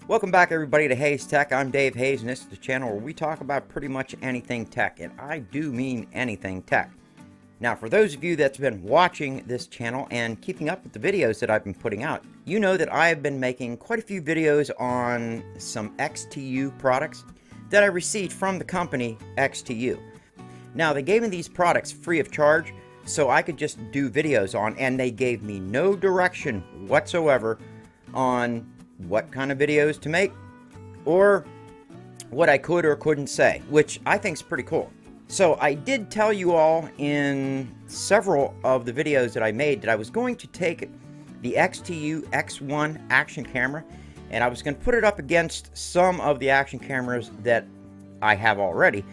Welcome back everybody to Hayes Tech. I'm Dave Hayes and this is the channel where we talk about pretty much anything tech, and I do mean anything tech. Now for those of you that's been watching this channel and keeping up with the videos that I've been putting out, you know that I have been making quite a few videos on some XTU products that I received from the company XTU. Now they gave me these products free of charge so I could just do videos on, and they gave me no direction whatsoever on what kind of videos to make or what I could or couldn't say, which I think is pretty cool. So I did tell you all in several of the videos that I made that I was going to take the XTU X1 action camera and I was going to put it up against some of the action cameras that I have already,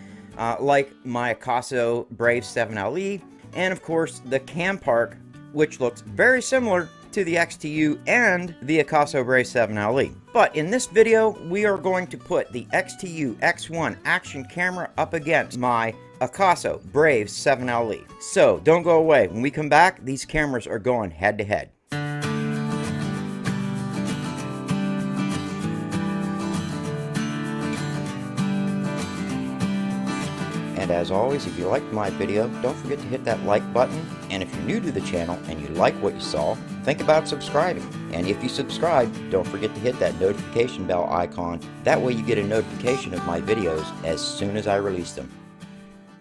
like my Akaso Brave 7LE and of course the Cam Park, which looks very similar to the XTU and the Akaso Brave 7LE. But in this video, we are going to put the XTU X1 action camera up against my Akaso Brave 7LE. So don't go away. When we come back, these cameras are going head to head. And as always, if you liked my video, don't forget to hit that like button. And if you're new to the channel and you like what you saw, think about subscribing. And if you subscribe, don't forget to hit that notification bell icon. That way you get a notification of my videos as soon as I release them.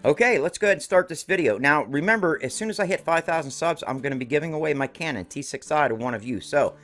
Okay, let's go ahead and start this video. Now, remember, as soon as I hit 5,000 subs, I'm going to be giving away my Canon T6i to one of you. So,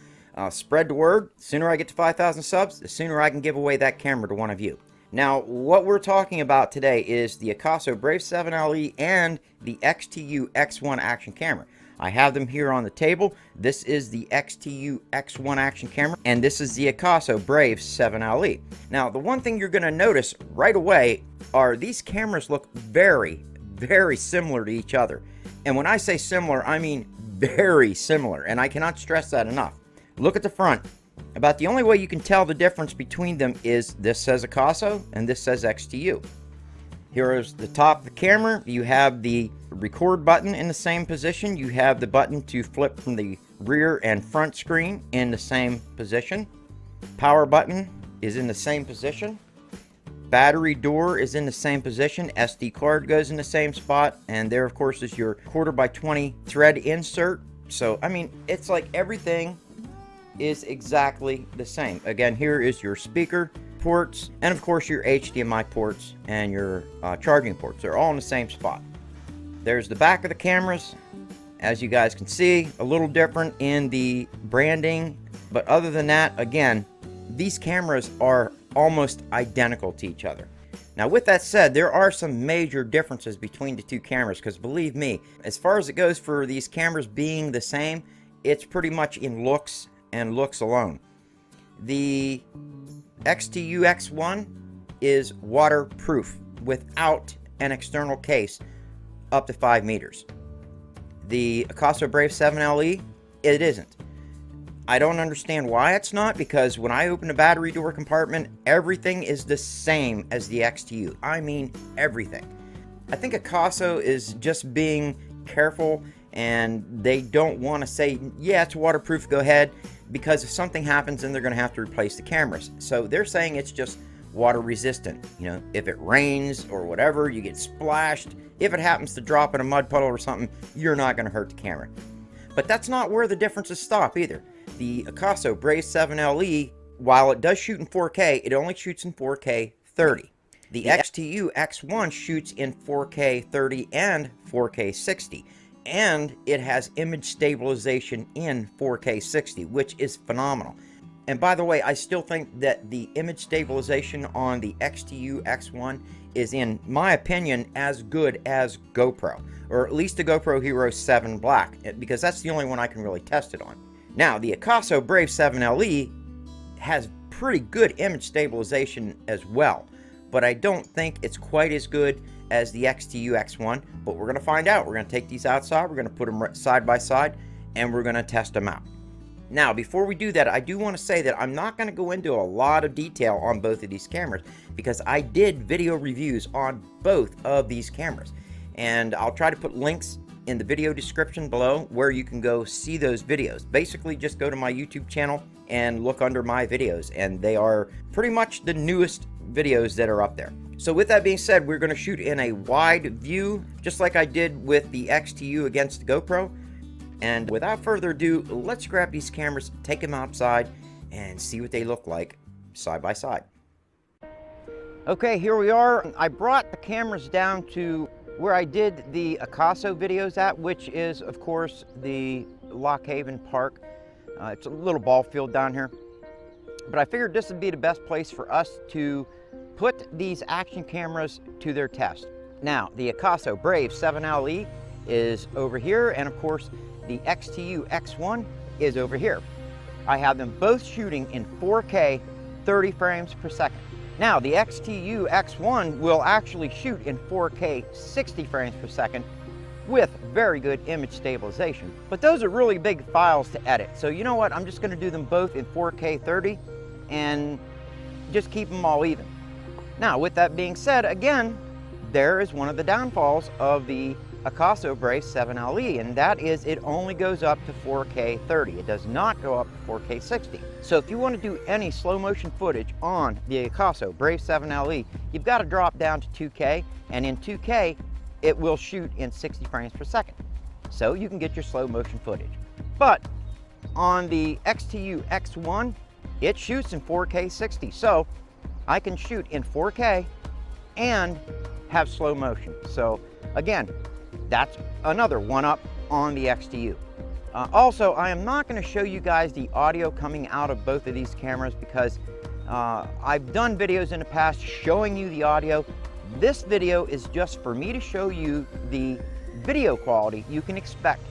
spread the word. The sooner I get to 5,000 subs, the sooner I can give away that camera to one of you. Now, what we're talking about today is the Akaso Brave 7LE and the XTU X1 action camera. I have them here on the table. This is the XTU X1 action camera, and this is the Akaso Brave 7LE. Now, the one thing you're going to notice right away are these cameras look very, very similar to each other. And when I say similar, I mean very similar, and I cannot stress that enough. Look at the front. About the only way you can tell the difference between them is this says Akaso and this says XTU. Here is the top of the camera. You have the record button in the same position. You have the button to flip from the rear and front screen in the same position. Power button is in the same position. Battery door is in the same position. SD card goes in the same spot. And there, of course, is your 1/4x20 thread insert. So, I mean, it's like everything is exactly the same. Again, here is your speaker ports and of course your HDMI ports and your charging ports. They're all in the same spot. There's the back of the cameras. As you guys can see, a little different in the branding, but other than that, again, these cameras are almost identical to each other. Now with that said, there are some major differences between the two cameras, because believe me, as far as it goes for these cameras being the same, it's pretty much in looks and looks alone. The XTU X1 is waterproof without an external case up to 5 meters. The Akaso Brave 7LE, it isn't. I don't understand why it's not, because when I open the battery door compartment, everything is the same as the XTU. I mean everything. I think Akaso is just being careful and they don't want to say, yeah, it's waterproof, go ahead, because if something happens then they're going to have to replace the cameras. So they're saying it's just water resistant. You know, if it rains or whatever, you get splashed. If it happens to drop in a mud puddle or something, you're not going to hurt the camera. But that's not where the differences stop either. The Akaso Brave 7LE, while it does shoot in 4K, it only shoots in 4K 30. The XTU X1 shoots in 4K 30 and 4K 60. And it has image stabilization in 4K 60, which is phenomenal. And by the way, I still think that the image stabilization on the XTU X1 is, in my opinion, as good as GoPro, or at least the GoPro Hero 7 Black, because that's the only one I can really test it on. Now, the Akaso Brave 7LE has pretty good image stabilization as well, but I don't think it's quite as good as the XTU X1, but we're going to find out. We're going to take these outside, we're going to put them side by side, and we're going to test them out. Now, before we do that, I do want to say that I'm not going to go into a lot of detail on both of these cameras, because I did video reviews on both of these cameras, and I'll try to put links in the video description below where you can go see those videos. Basically, just go to my YouTube channel and look under my videos, and they are pretty much the newest videos that are up there. So with that being said, we're going to shoot in a wide view, just like I did with the XTU against the GoPro. And without further ado, let's grab these cameras, take them outside, and see what they look like side by side. Okay, here we are. I brought the cameras down to where I did the Akaso videos at, which is, of course, the Lock Haven Park. It's a little ball field down here. But I figured this would be the best place for us to put these action cameras to their test. Now, the Akaso Brave 7LE is over here, and of course, the XTU X1 is over here. I have them both shooting in 4K 30 frames per second. Now, the XTU X1 will actually shoot in 4K 60 frames per second with very good image stabilization. But those are really big files to edit. So you know what, I'm just gonna do them both in 4K 30 and just keep them all even. Now, with that being said, again, there is one of the downfalls of the Akaso Brave 7LE, and that is it only goes up to 4K 30. It does not go up to 4K 60. So if you want to do any slow motion footage on the Akaso Brave 7LE, you've got to drop down to 2K, and in 2K, it will shoot in 60 frames per second. So you can get your slow motion footage. But on the XTU X1, it shoots in 4K 60. So I can shoot in 4K and have slow motion. So again, that's another one up on the XTU. Also, I am not going to show you guys the audio coming out of both of these cameras because I've done videos in the past showing you the audio. This video is just for me to show you the video quality you can expect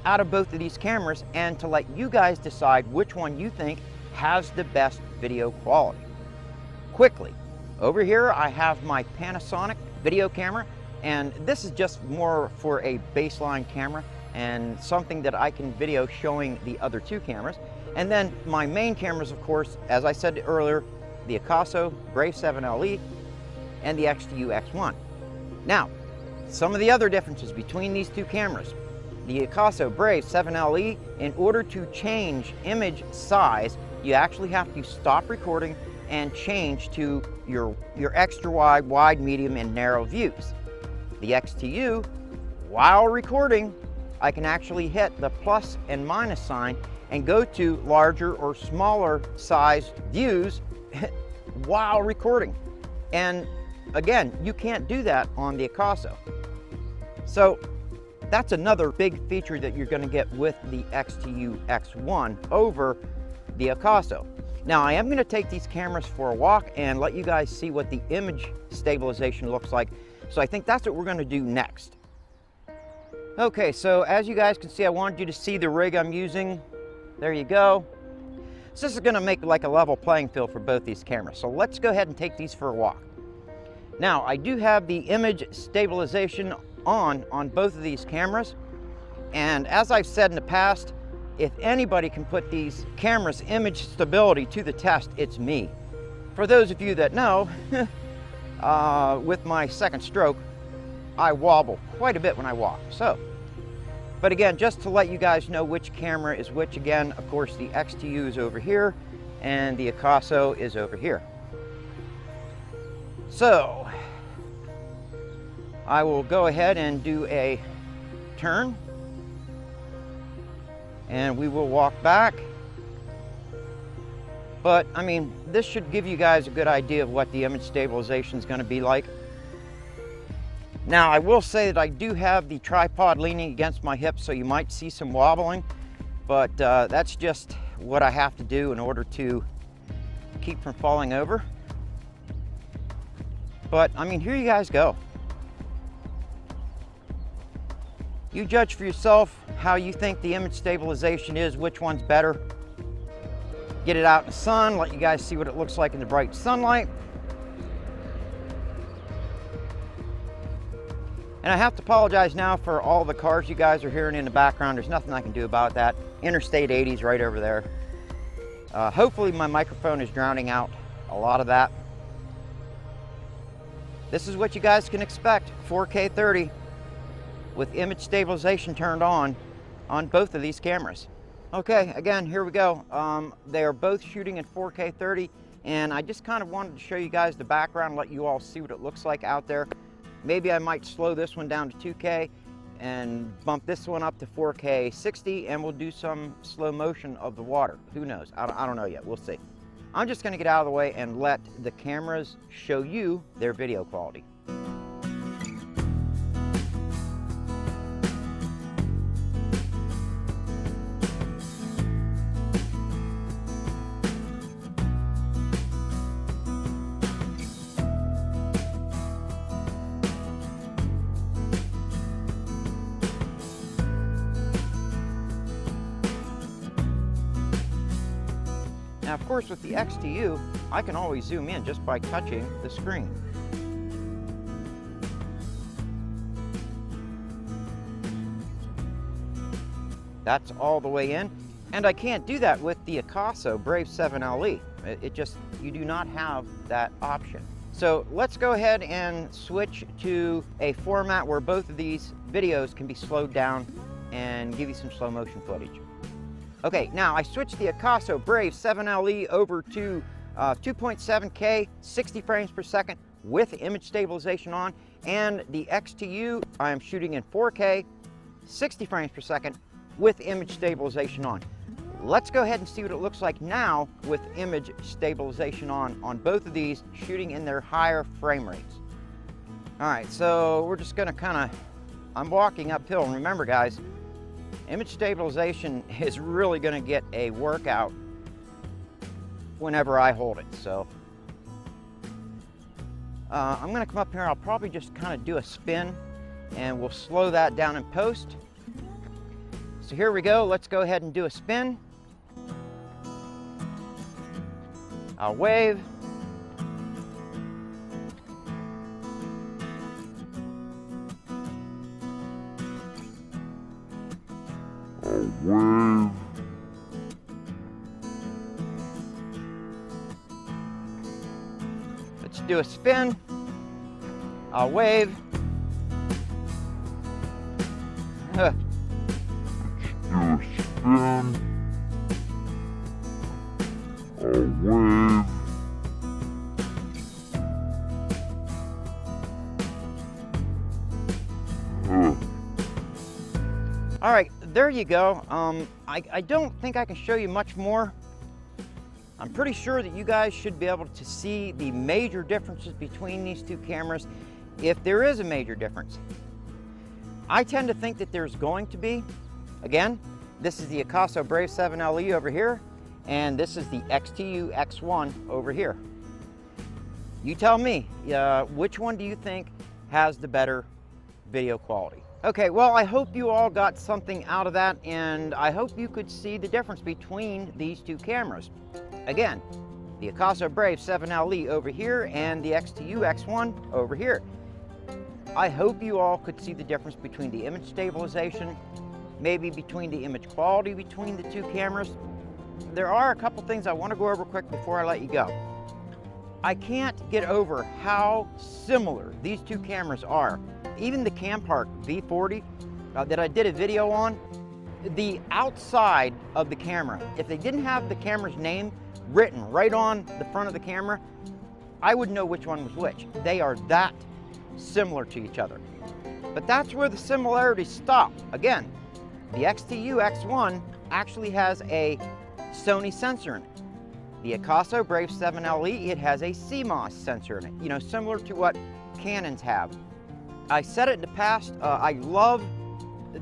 out of both of these cameras and to let you guys decide which one you think has the best video quality. Quickly, over here I have my Panasonic video camera, and this is just more for a baseline camera and something that I can video showing the other two cameras. And then my main cameras, of course, as I said earlier, the Akaso Brave 7LE and the XTU X1. Now, some of the other differences between these two cameras. The Akaso Brave 7LE, in order to change image size, you actually have to stop recording and change to your extra wide, medium, and narrow views. The XTU, while recording, I can actually hit the plus and minus sign and go to larger or smaller sized views while recording. And again, you can't do that on the Akaso. So that's another big feature that you're going to get with the XTU X1 over the Akaso. Now, I am going to take these cameras for a walk and let you guys see what the image stabilization looks like. So I think that's what we're going to do next. Okay, so as you guys can see, I wanted you to see the rig I'm using. There you go. So this is going to make like a level playing field for both these cameras. So let's go ahead and take these for a walk. Now, I do have the image stabilization on both of these cameras. And as I've said in the past, if anybody can put these cameras' image stability to the test, it's me. For those of you that know, with my second stroke, I wobble quite a bit when I walk. So, but again, just to let you guys know which camera is which, again, of course, the XTU is over here and the Akaso is over here. So, I will go ahead and do a turn. And we will walk back. But I mean, this should give you guys a good idea of what the image stabilization is going to be like. Now, I will say that I do have the tripod leaning against my hip, so you might see some wobbling, but that's just what I have to do in order to keep from falling over. But I mean, here you guys go. You judge for yourself how you think the image stabilization is, which one's better. Get it out in the sun, let you guys see what it looks like in the bright sunlight. And I have to apologize now for all the cars you guys are hearing in the background. There's nothing I can do about that. Interstate 80's right over there. Hopefully my microphone is drowning out a lot of that. This is what you guys can expect, 4K 30. with image stabilization turned on both of these cameras. Okay, again, here we go. They are both shooting in 4K 30, and I just kind of wanted to show you guys the background, let you all see what it looks like out there. Maybe I might slow this one down to 2K and bump this one up to 4K 60, and we'll do some slow motion of the water. Who knows? I don't know yet. We'll see. I'm just going to get out of the way and let the cameras show you their video quality. Now, of course, with the XTU, I can always zoom in just by touching the screen. That's all the way in, and I can't do that with the Akaso Brave 7 LE. You do not have that option. So let's go ahead and switch to a format where both of these videos can be slowed down and give you some slow motion footage. Okay, now I switched the Akaso Brave 7 LE over to 2.7K, 60 frames per second with image stabilization on, and the XTU I am shooting in 4K, 60 frames per second with image stabilization on. Let's go ahead and see what it looks like now with image stabilization on both of these, shooting in their higher frame rates. All right, so we're just gonna I'm walking uphill, and remember guys, image stabilization is really going to get a workout whenever I hold it. So I'm going to come up here. I'll probably just kind of do a spin, and we'll slow that down in post. So here we go. Let's go ahead and do a spin. I'll wave. Wave. Let's do a spin. I'll wave. Do a spin. I'll wave. All right, there you go. I don't think I can show you much more. I'm pretty sure that you guys should be able to see the major differences between these two cameras, if there is a major difference. I tend to think that there's going to be. Again, this is the Akaso Brave 7 LE over here, and this is the XTU X1 over here. You tell me, which one do you think has the better video quality? Okay, well, I hope you all got something out of that, and I hope you could see the difference between these two cameras. Again, the Akaso Brave 7 LE over here and the XTU X1 over here. I hope you all could see the difference between the image stabilization, maybe between the image quality between the two cameras. There are a couple things I want to go over quick before I let you go. I can't get over how similar these two cameras are. Even the Campark V40 that I did a video on, the outside of the camera, if they didn't have the camera's name written right on the front of the camera, I would know which one was which. They are that similar to each other. But that's where the similarities stop. Again, the XTU X1 actually has a Sony sensor in it. The Akaso Brave 7 LE, it has a CMOS sensor in it, you know, similar to what Canons have. I said it in the past, I love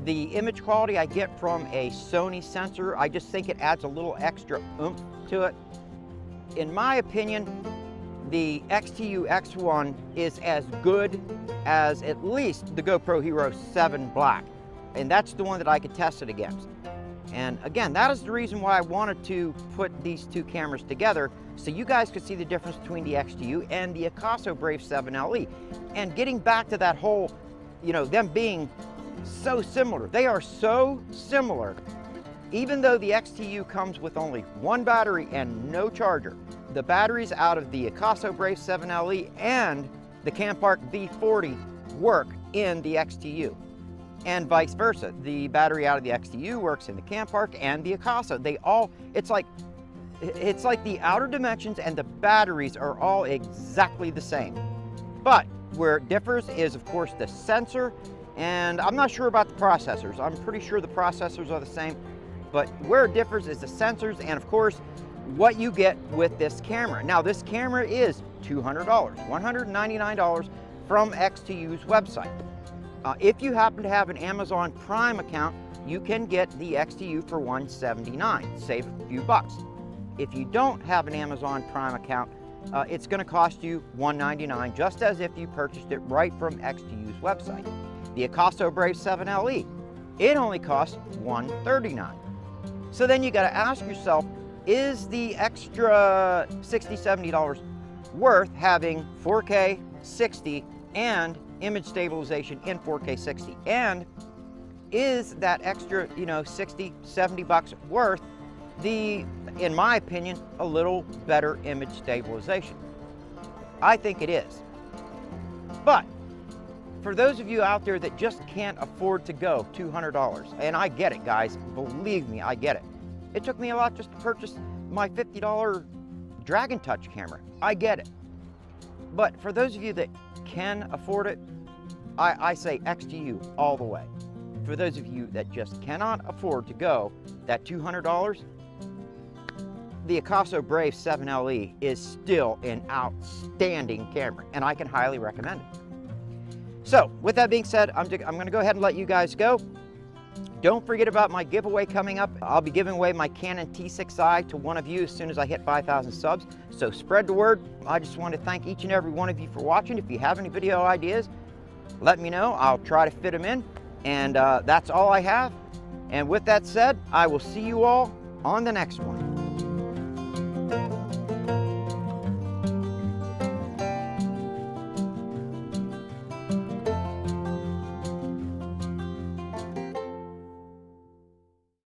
the image quality I get from a Sony sensor. I just think it adds a little extra oomph to it. In my opinion, the XTU X1 is as good as at least the GoPro Hero 7 Black. And that's the one that I could test it against. And again, that is the reason why I wanted to put these two cameras together, so you guys could see the difference between the XTU and the Akaso Brave 7 LE. And getting back to that whole, you know, them being so similar. They are so similar. Even though the XTU comes with only one battery and no charger, the batteries out of the Akaso Brave 7 LE and the Campark V40 work in the XTU. and vice versa. The battery out of the XTU works in the Camp Park and the Akaso. They all, it's like the outer dimensions and the batteries are all exactly the same. But where it differs is, of course, the sensor, and I'm not sure about the processors. I'm pretty sure the processors are the same, but where it differs is the sensors and, of course, what you get with this camera. Now, this camera is $200, $199 from XTU's website. If you happen to have an Amazon Prime account, you can get the XTU for $179, save a few bucks. If you don't have an Amazon Prime account, it's going to cost you $199, just as if you purchased it right from XTU's website. The Akaso Brave 7LE, it only costs $139. So then you got to ask yourself, is the extra $60, $70 worth having 4K 60 and image stabilization in 4K 60? And is that extra, $60, $70 worth the, in my opinion, a little better image stabilization? I think it is. But for those of you out there that just can't afford to go $200, and I get it, guys, believe me, I get it. It took me a lot just to purchase my $50 Dragon Touch camera. I get it. But for those of you that can afford it, I say XTU all the way. For those of you that just cannot afford to go that $200, the Akaso Brave 7LE is still an outstanding camera, and I can highly recommend it. So, with that being said, I'm going to go ahead and let you guys go. Don't forget about my giveaway coming up. I'll be giving away my Canon T6i to one of you as soon as I hit 5,000 subs. So spread the word. I just want to thank each and every one of you for watching. If you have any video ideas, let me know. I'll try to fit them in. And that's all I have. And with that said, I will see you all on the next one.